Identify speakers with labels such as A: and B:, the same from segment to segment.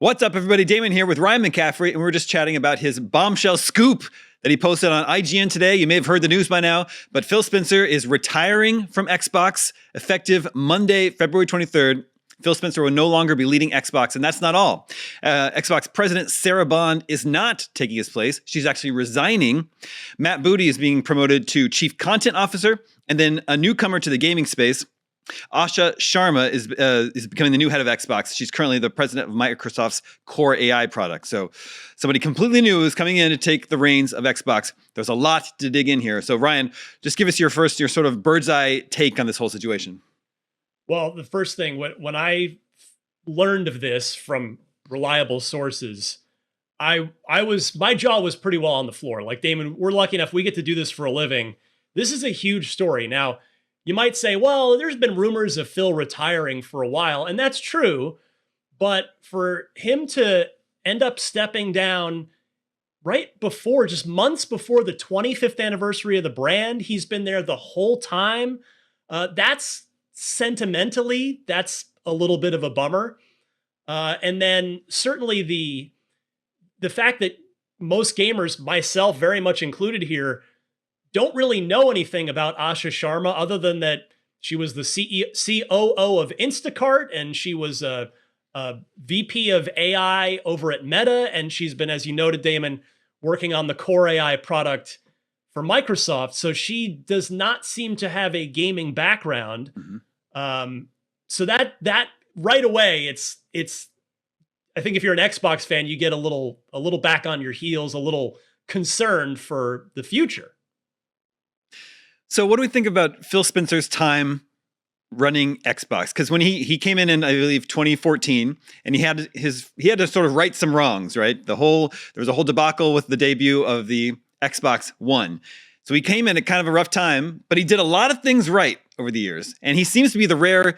A: What's up, everybody? Daemon here with Ryan McCaffrey, and we're just chatting about his bombshell scoop that he posted on IGN today. You may have heard the news by now, but Phil Spencer is retiring from Xbox effective Monday, February 23rd. Phil Spencer will no longer be leading Xbox, and that's not all. Xbox president Sarah Bond is not taking his place. She's actually resigning. Matt Booty is being promoted to chief content officer, and then a newcomer to the gaming space, Asha Sharma, is becoming the new head of Xbox. She's currently the president of Microsoft's Core AI product. So somebody completely new is coming in to take the reins of Xbox. There's a lot to dig in here. So Ryan, just give us your sort of bird's eye take on this whole situation.
B: Well, the first thing, when I learned of this from reliable sources, my jaw was pretty well on the floor. Like, Daemon, we're lucky enough we get to do this for a living. This is a huge story. Now, you might say, well, there's been rumors of Phil retiring for a while, and that's true. But for him to end up stepping down right before, just months before the 25th anniversary of the brand, he's been there the whole time. That's sentimentally, that's a little bit of a bummer. And then certainly the fact that most gamers, myself very much included here, don't really know anything about Asha Sharma other than that she was the COO of Instacart, and she was a VP of AI over at Meta, and she's been, as you noted, Daemon, working on the Core AI product for Microsoft. So she does not seem to have a gaming background. Mm-hmm. So that right away, it's. I think if you're an Xbox fan, you get a little back on your heels, a little concerned for the future.
A: So what do we think about Phil Spencer's time running Xbox? Because when he came in I believe 2014, and he had to sort of right some wrongs, right? There was a whole debacle with the debut of the Xbox One. So he came in at kind of a rough time, but he did a lot of things right over the years. And he seems to be the rare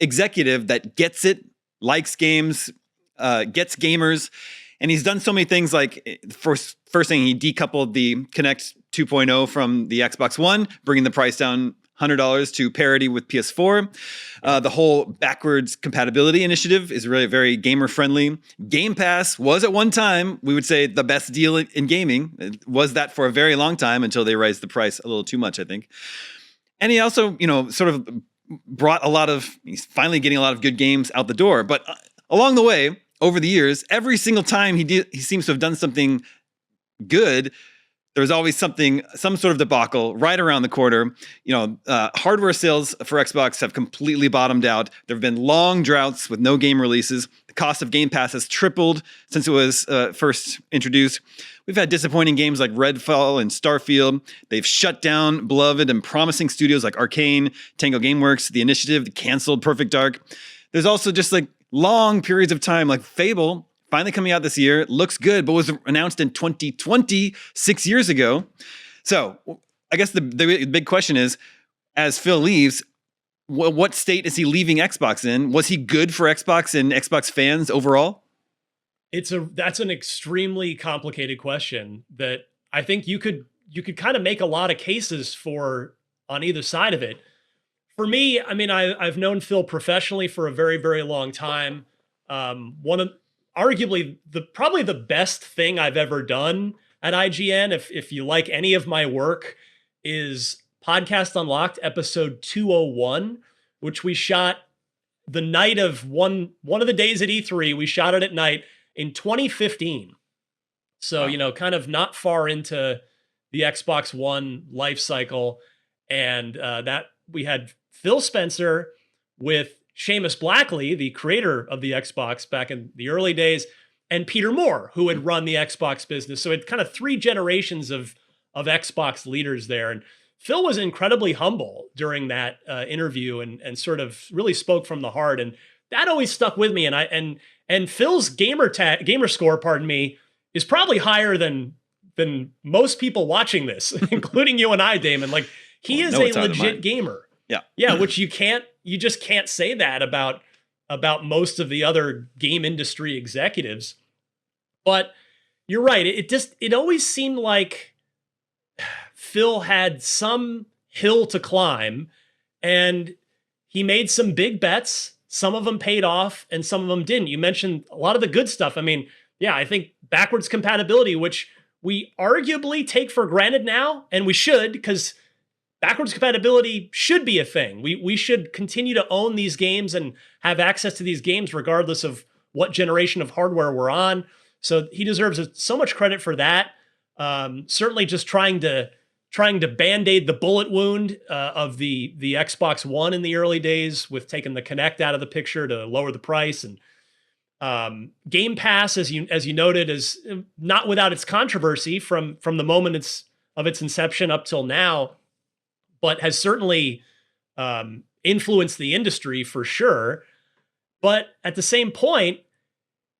A: executive that gets it, likes games, gets gamers. And he's done so many things, like first thing, he decoupled the Kinect 2.0 from the Xbox One, bringing the price down $100 to parity with PS4. The whole backwards compatibility initiative is really very gamer friendly. Game Pass was at one time, we would say, the best deal in gaming. It was that for a very long time until they raised the price a little too much, I think. And he also, sort of brought he's finally getting a lot of good games out the door. But along the way, over the years, every single time he seems to have done something good, there was always some sort of debacle right around the corner. Hardware sales for Xbox have completely bottomed out. There have been long droughts with no game releases. The cost of Game Pass has tripled since it was first introduced. We've had disappointing games like Redfall and Starfield. They've shut down beloved and promising studios like Arcane, Tango Gameworks, The Initiative, the canceled Perfect Dark. There's also just long periods of time, like Fable, finally coming out this year, looks good, but was announced in 2020, 6 years ago. So I guess the big question is, as Phil leaves, what state is he leaving Xbox in? Was he good for Xbox and Xbox fans overall?
B: That's an extremely complicated question that I think you could kind of make a lot of cases for on either side of it. For me, I mean, I've known Phil professionally for a very, very long time. Arguably probably the best thing I've ever done at IGN, if you like any of my work, is Podcast Unlocked episode 201, which we shot the night of one of the days at E3. We shot it at night in 2015. So, wow. Kind of not far into the Xbox One life cycle. And that we had Phil Spencer with Seamus Blackley, the creator of the Xbox back in the early days, and Peter Moore, who had run the Xbox business. So it kind of three generations of Xbox leaders there. And Phil was incredibly humble during that interview and sort of really spoke from the heart. And that always stuck with me. And Phil's gamer score, is probably higher than most people watching this, including you and I, Daemon. Like, he is a legit gamer. Yeah, which you just can't say that about most of the other game industry executives. But you're right. It always seemed like Phil had some hill to climb, and he made some big bets some of them paid off and some of them didn't. You mentioned a lot of the good stuff. I mean, yeah, I think backwards compatibility, which we arguably take for granted now, and we should, because backwards compatibility should be a thing. We should continue to own these games and have access to these games regardless of what generation of hardware we're on. So he deserves so much credit for that. Certainly just trying to band-aid the bullet wound of the Xbox One in the early days with taking the Kinect out of the picture to lower the price. And Game Pass, as you noted, is not without its controversy from the moment of its inception up till now, but has certainly influenced the industry for sure. But at the same point,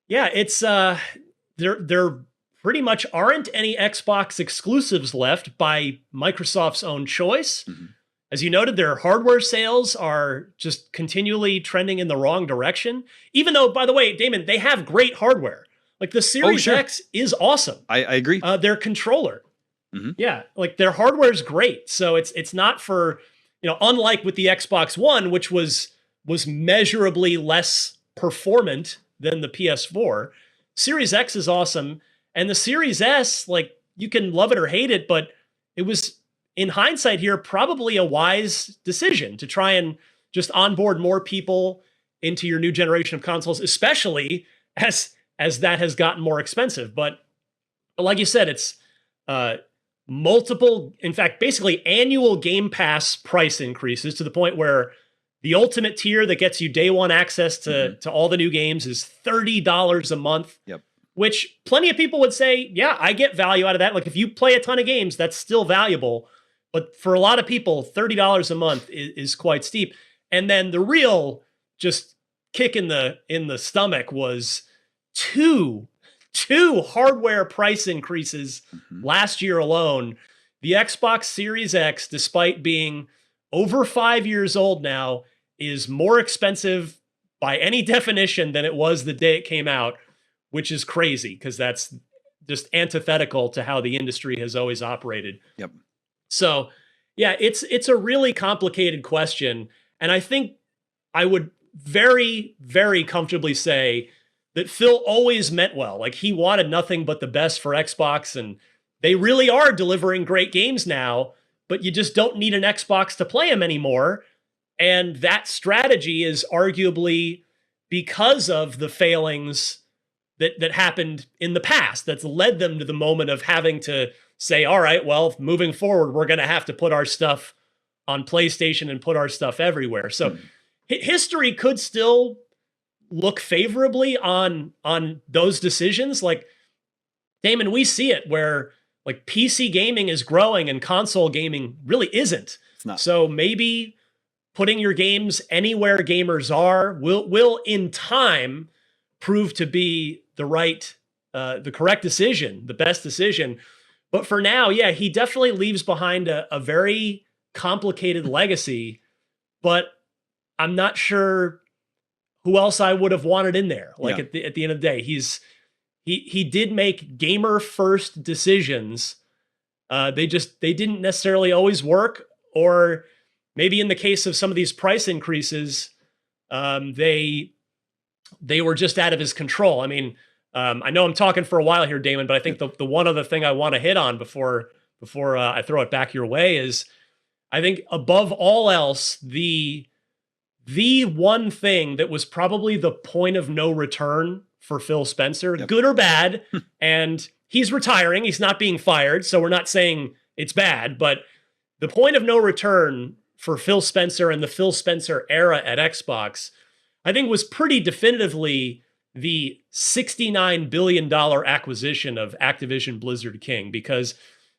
B: yeah, it's there pretty much aren't any Xbox exclusives left by Microsoft's own choice. Mm-hmm. As you noted, their hardware sales are just continually trending in the wrong direction. Even though, by the way, Damon, they have great hardware. Like the Series X is awesome.
A: I agree.
B: Their controller.
A: Mm-hmm.
B: Yeah, like their hardware is great. So it's not for, unlike with the Xbox One, which was measurably less performant than the PS4. Series X is awesome. And the Series S, like, you can love it or hate it, but it was, in hindsight here, probably a wise decision to try and just onboard more people into your new generation of consoles, especially as that has gotten more expensive. But like you said, it's multiple, in fact, basically annual Game Pass price increases to the point where the ultimate tier that gets you day one access to all the new games is $30 a month.
A: Yep.
B: Which plenty of people would say, yeah, I get value out of that. Like if you play a ton of games, that's still valuable. But for a lot of people, $30 a month is quite steep. And then the real just kick in the stomach was two hardware price increases last year alone. The Xbox Series X, despite being over 5 years old now, is more expensive by any definition than it was the day it came out, which is crazy because that's just antithetical to how the industry has always operated.
A: Yep.
B: So, yeah, it's a really complicated question. And I think I would very, very comfortably say that Phil always meant well. Like he wanted nothing but the best for Xbox, and they really are delivering great games now, but you just don't need an Xbox to play them anymore. And that strategy is arguably because of the failings that happened in the past that's led them to the moment of having to say, all right, well, moving forward, we're going to have to put our stuff on PlayStation and put our stuff everywhere. So history could still look favorably on those decisions. Like, Damon, we see it where like PC gaming is growing and console gaming really isn't.
A: It's not.
B: So maybe putting your games anywhere gamers are will in time prove to be the correct decision, the best decision. But for now, yeah, he definitely leaves behind a very complicated legacy, but I'm not sure who else I would have wanted in there. Like at the end of the day, he did make gamer first decisions. They didn't necessarily always work, or maybe in the case of some of these price increases, they were just out of his control. I mean, I know I'm talking for a while here, Damon, but I think the one other thing I want to hit on before I throw it back your way is, I think above all else, the one thing that was probably the point of no return for Phil Spencer, good or bad, and he's retiring, he's not being fired, so we're not saying it's bad, but the point of no return for Phil Spencer and the Phil Spencer era at Xbox, I think was pretty definitively the $69 billion acquisition of Activision Blizzard King, because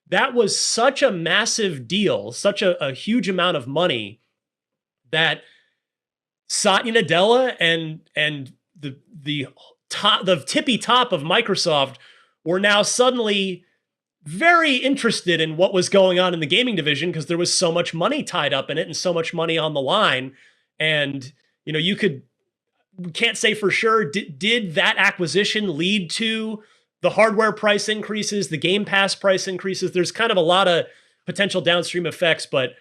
B: that was such a massive deal, such a huge amount of money that Satya Nadella and the tippy top of Microsoft were now suddenly very interested in what was going on in the gaming division because there was so much money tied up in it and so much money on the line. And, we can't say for sure, did that acquisition lead to the hardware price increases, the Game Pass price increases? There's kind of a lot of potential downstream effects, but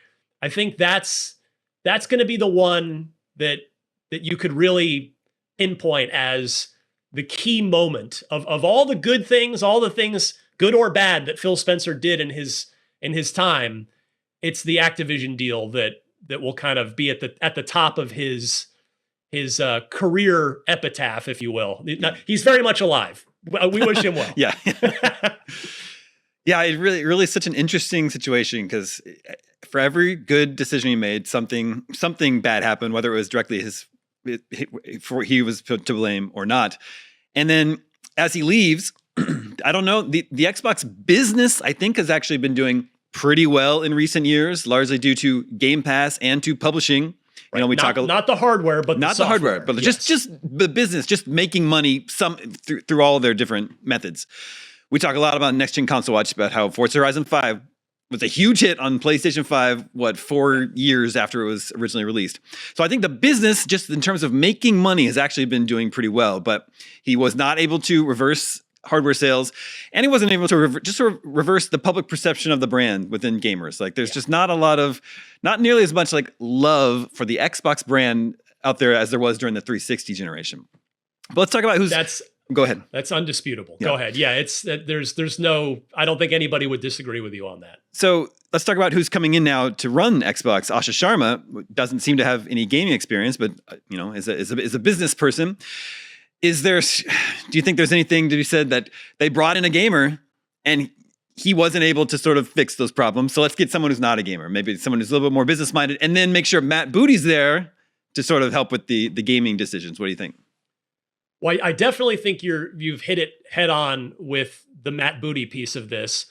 B: I think that's going to be the one that that you could really pinpoint as the key moment of all the good things, all the things, good or bad, that Phil Spencer did in his time, it's the Activision deal that will kind of be at the top of his career epitaph, if you will. He's very much alive. We wish him well.
A: Yeah. Yeah, it really such an interesting situation, because for every good decision he made, something bad happened, whether it was directly he was put to blame or not. And then as he leaves, I don't know, the Xbox business, I think, has actually been doing pretty well in recent years, largely due to Game Pass and to publishing.
B: Right. We talk not the hardware, but
A: not the hardware, but yes, just the business, just making money through all their different methods. We talk a lot about Next Gen Console Watch, about how Forza Horizon 5 was a huge hit on PlayStation 5, 4 years after it was originally released. So I think the business, just in terms of making money, has actually been doing pretty well, but he was not able to reverse hardware sales, and he wasn't able to reverse the public perception of the brand within gamers. Like, there's just not nearly as much like love for the Xbox brand out there as there was during the 360 generation. But let's talk about go ahead.
B: That's undisputable.
A: Yeah.
B: Go ahead. Yeah, it's there's no, I don't think anybody would disagree with you on that.
A: So let's talk about who's coming in now to run Xbox. Asha Sharma doesn't seem to have any gaming experience, but is a business person. Do you think there's anything to be said that they brought in a gamer and he wasn't able to sort of fix those problems? So let's get someone who's not a gamer, maybe someone who's a little bit more business minded, and then make sure Matt Booty's there to sort of help with the gaming decisions. What do you think?
B: Well, I definitely think you've hit it head on with the Matt Booty piece of this,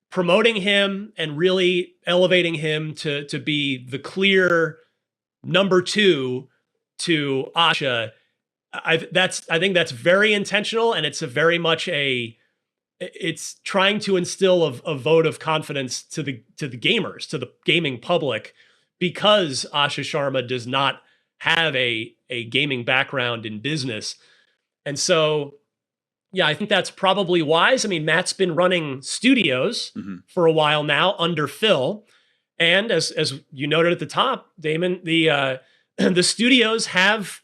B: promoting him and really elevating him to be the clear number 2 to Asha. I think that's very intentional, and it's a very much it's trying to instill a vote of confidence to the gamers, to the gaming public, because Asha Sharma does not have a gaming background in business. And so, yeah, I think that's probably wise. I mean, Matt's been running studios for a while now under Phil. And as you noted at the top, Damon, the studios have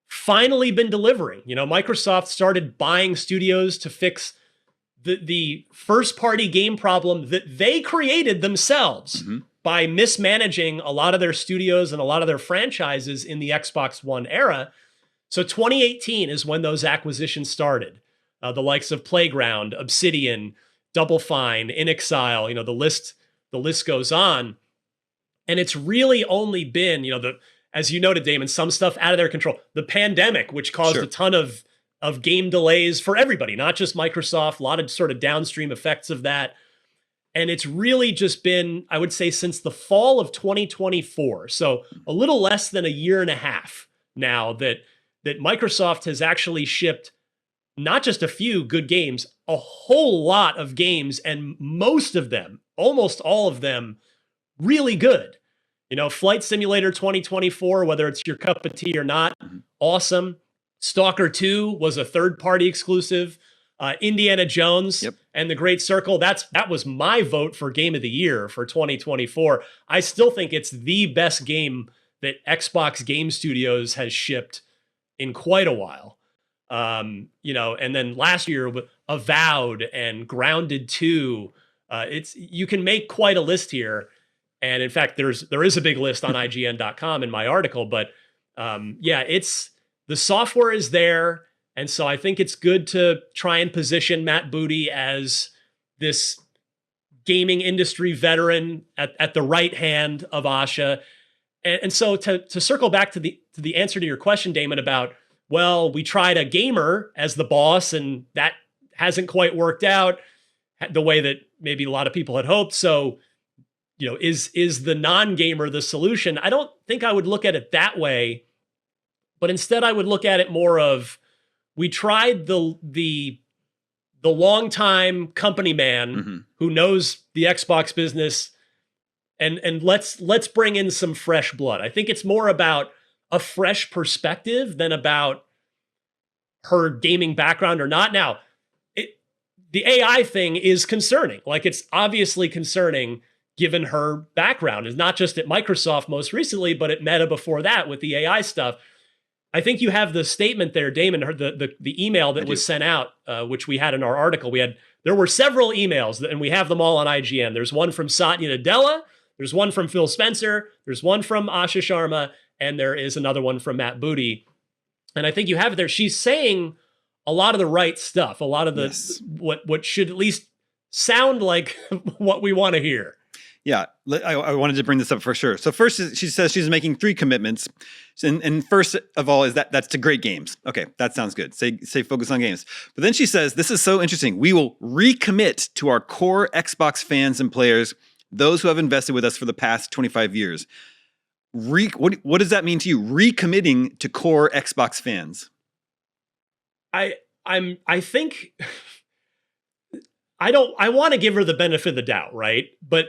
B: finally been delivering. Microsoft started buying studios to fix the first-party game problem that they created themselves by mismanaging a lot of their studios and a lot of their franchises in the Xbox One era. So 2018 is when those acquisitions started. The likes of Playground, Obsidian, Double Fine, InXile, the list goes on. And it's really only been, as you noted, Damon, some stuff out of their control. The pandemic, which caused a ton of game delays for everybody, not just Microsoft, a lot of sort of downstream effects of that. And it's really just been, I would say, since the fall of 2024. So a little less than a year and a half now that Microsoft has actually shipped not just a few good games, a whole lot of games, and most of them, almost all of them, really good. Flight Simulator 2024, whether it's your cup of tea or not, awesome. Stalker 2 was a third-party exclusive. Indiana Jones and The Great Circle, that was my vote for Game of the Year for 2024. I still think it's the best game that Xbox Game Studios has shipped in quite a while. And then last year with Avowed and Grounded 2, you can make quite a list here. And in fact, there is a big list on IGN.com in my article, but it's the software is there. And so I think it's good to try and position Matt Booty as this gaming industry veteran at the right hand of Asha. And so to circle back to the answer to your question, Damon, about, well, we tried a gamer as the boss and that hasn't quite worked out the way that maybe a lot of people had hoped. So, is the non-gamer the solution? I don't think I would look at it that way, but instead I would look at it more of, we tried the longtime company man who knows the Xbox business, and let's bring in some fresh blood. I think it's more about a fresh perspective than about her gaming background or not. Now, the AI thing is concerning. Like, it's obviously concerning given her background. Is not just at Microsoft most recently, but at Meta before that with the AI stuff. I think you have the statement there, Damon, the email that was sent out, which we had in our article. There were several emails, and we have them all on IGN. There's one from Satya Nadella, there's one from Phil Spencer, there's one from Asha Sharma, and there is another one from Matt Booty. And I think you have it there. She's saying a lot of the right stuff, a lot of the what should at least sound like what we want to hear.
A: Yeah, I wanted to bring this up for sure. So first, she says she's making 3 commitments. And first of all is that's to great games. Okay, that sounds good. Say focus on games. But then she says, this is so interesting. We will recommit to our core Xbox fans and players, those who have invested with us for the past 25 years. What does that mean to you? Recommitting to core Xbox fans? I think... I want to give her the benefit of the doubt, right? But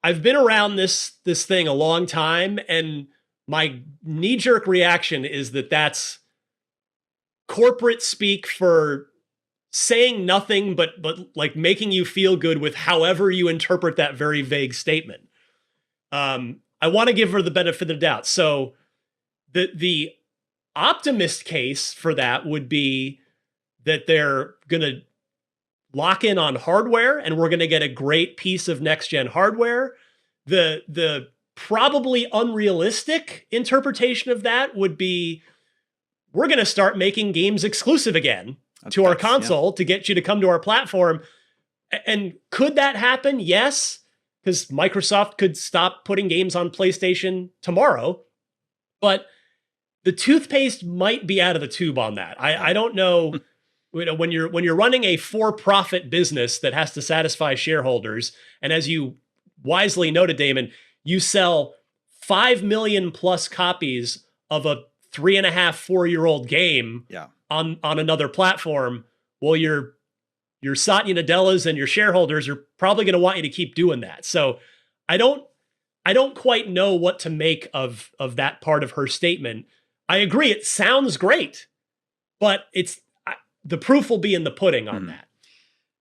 A: I've been around this thing a long time, and my knee-jerk reaction is that that's corporate speak for saying nothing but like making you feel good with however you interpret that very vague statement. I want to give her the benefit of the doubt. So the optimist case for that would be that they're going to lock in on hardware, and we're going to get a great piece of next-gen hardware. The probably unrealistic interpretation of that would be, we're going to start making games exclusive again to our console to get you to come to our platform. And could that happen? Yes, because Microsoft could stop putting games on PlayStation tomorrow. But the toothpaste might be out of the tube on that. I don't know. When you're running a for-profit business that has to satisfy shareholders, and as you wisely noted, Damon, you sell 5 million plus copies of a 3.5, 4-year-old game on another platform. Well, your Satya Nadellas and your shareholders are probably going to want you to keep doing that. So I don't quite know what to make of that part of her statement. I agree, it sounds great, but the proof will be in the pudding on that.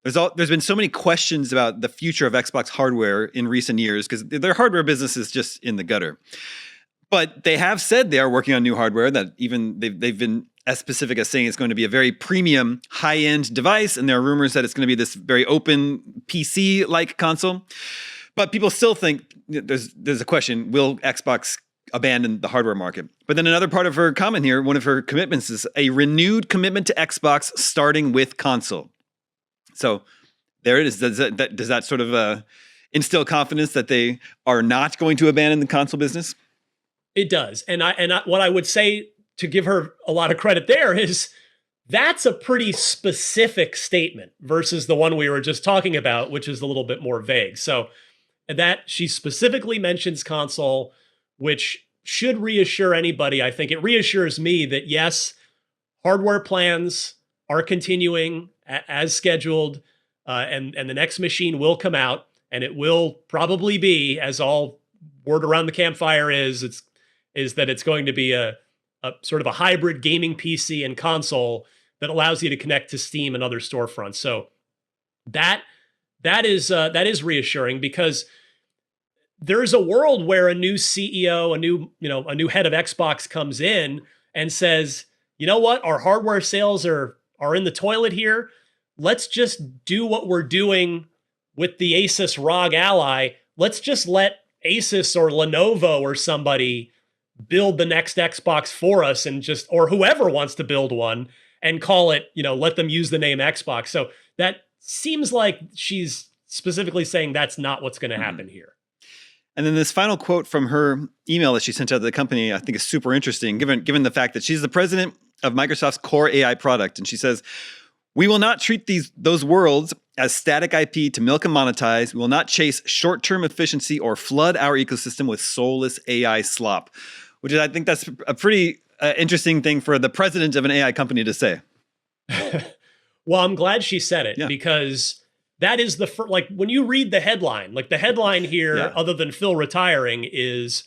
A: There's been so many questions about the future of Xbox hardware in recent years because their hardware business is just in the gutter. But they have said they are working on new hardware that even they've been as specific as saying it's going to be a very premium high-end device. And there are rumors that it's going to be this very open PC-like console. But people still think there's a question, will Xbox abandon the hardware market? But then another part of her comment here, one of her commitments is a renewed commitment to Xbox starting with console. So there it is. Does that sort of instill confidence that they are not going to abandon the console business?
B: It does. And what I would say to give her a lot of credit there is that's a pretty specific statement versus the one we were just talking about, which is a little bit more vague. So that she specifically mentions console, which should reassure anybody. I think it reassures me that yes, hardware plans are continuing as scheduled, and the next machine will come out, and it will probably be, as all word around the campfire is that it's going to be a sort of a hybrid gaming PC and console that allows you to connect to Steam and other storefronts. So that is reassuring, because there's a world where a new CEO, a new head of Xbox comes in and says, you know what, our hardware sales are in the toilet here. Let's just do what we're doing with the Asus ROG Ally. Let's just let Asus or Lenovo or somebody build the next Xbox for us, and or whoever wants to build one, and call it, let them use the name Xbox. So that seems like she's specifically saying that's not what's going to happen here.
A: And then this final quote from her email that she sent out to the company, I think is super interesting, given the fact that she's the president of Microsoft's core AI product. And she says, "We will not treat those worlds as static IP to milk and monetize. We will not chase short-term efficiency or flood our ecosystem with soulless AI slop," which is, I think that's a pretty interesting thing for the president of an AI company to say.
B: Well, I'm glad she said it, because that is when you read the headline, the headline here, other than Phil retiring, is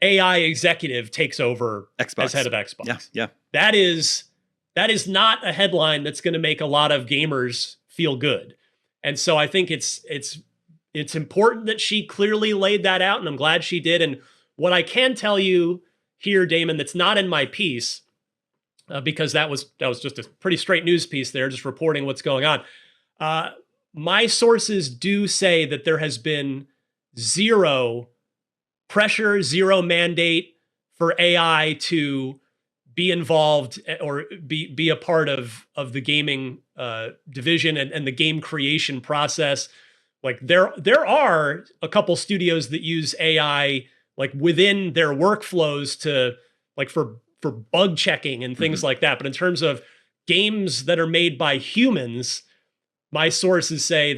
B: AI executive takes over Xbox as head of Xbox.
A: Yeah.
B: That is not a headline that's going to make a lot of gamers feel good. And so I think it's important that she clearly laid that out, and I'm glad she did. And what I can tell you here, Damon, that's not in my piece, because that was just a pretty straight news piece there, just reporting what's going on. My sources do say that there has been zero pressure, zero mandate for AI to be involved or be a part of the gaming division and the game creation process. Like there are a couple studios that use AI like within their workflows to like for bug checking and things like that. But in terms of games that are made by humans, my sources say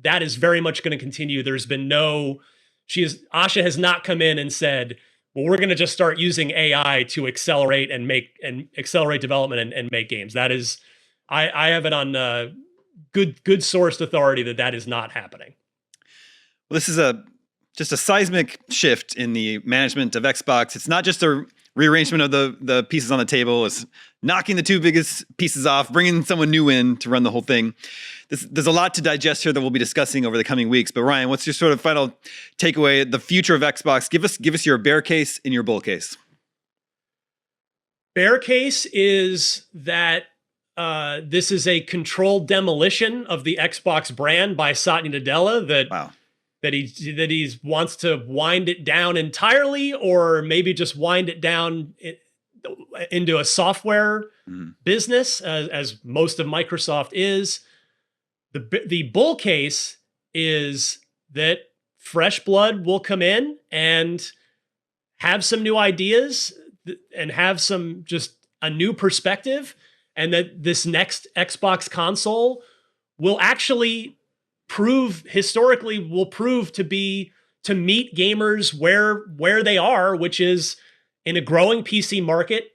B: that is very much going to continue. There's been Asha has not come in and said, well, we're going to just start using AI to accelerate development and make games. That is, I have it on good sourced authority that is not happening.
A: Well, this is just a seismic shift in the management of Xbox. It's not just a rearrangement of the pieces on the table. It's knocking the two biggest pieces off, bringing someone new in to run the whole thing. There's a lot to digest here that we'll be discussing over the coming weeks. But Ryan, what's your sort of final takeaway? The future of Xbox. Give us your bear case and your bull case.
B: Bear case is that this is a controlled demolition of the Xbox brand by Satya Nadella. That he wants to wind it down entirely, or maybe just wind it down into a software business, as most of Microsoft is. The bull case is that fresh blood will come in and have some new ideas and have some just a new perspective, and that this next Xbox console will actually prove to meet gamers where they are, which is in a growing PC market,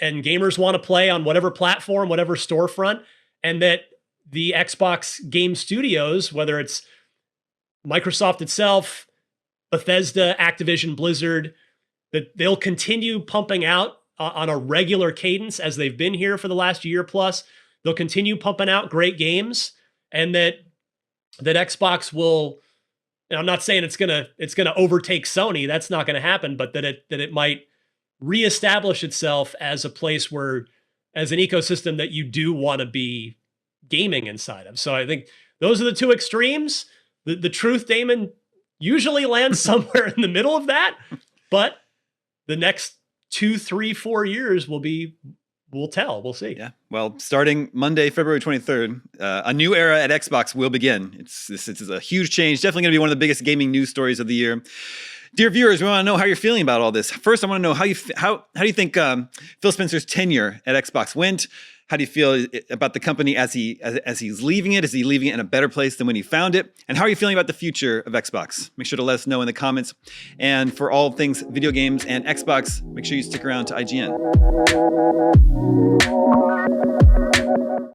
B: and gamers want to play on whatever platform, whatever storefront, and that the Xbox game studios, whether it's Microsoft itself, Bethesda, Activision, Blizzard, that they'll continue pumping out on a regular cadence as they've been here for the last year plus. They'll continue pumping out great games, and that Xbox will, and I'm not saying it's gonna overtake Sony. That's not gonna happen, but that it might reestablish itself as a place as an ecosystem that you do want to be gaming inside of. So I think those are the two extremes. The truth, Damon, usually lands somewhere in the middle of that, but the next 2, 3, 4 years we'll tell. We'll see.
A: Yeah. Well, starting Monday, February 23rd, a new era at Xbox will begin. This is a huge change. Definitely going to be one of the biggest gaming news stories of the year. Dear viewers, we want to know how you're feeling about all this. First, I want to know how do you think Phil Spencer's tenure at Xbox went? How do you feel about the company as he's leaving it? Is he leaving it in a better place than when he found it? And how are you feeling about the future of Xbox? Make sure to let us know in the comments. And for all things video games and Xbox, make sure you stick around to IGN.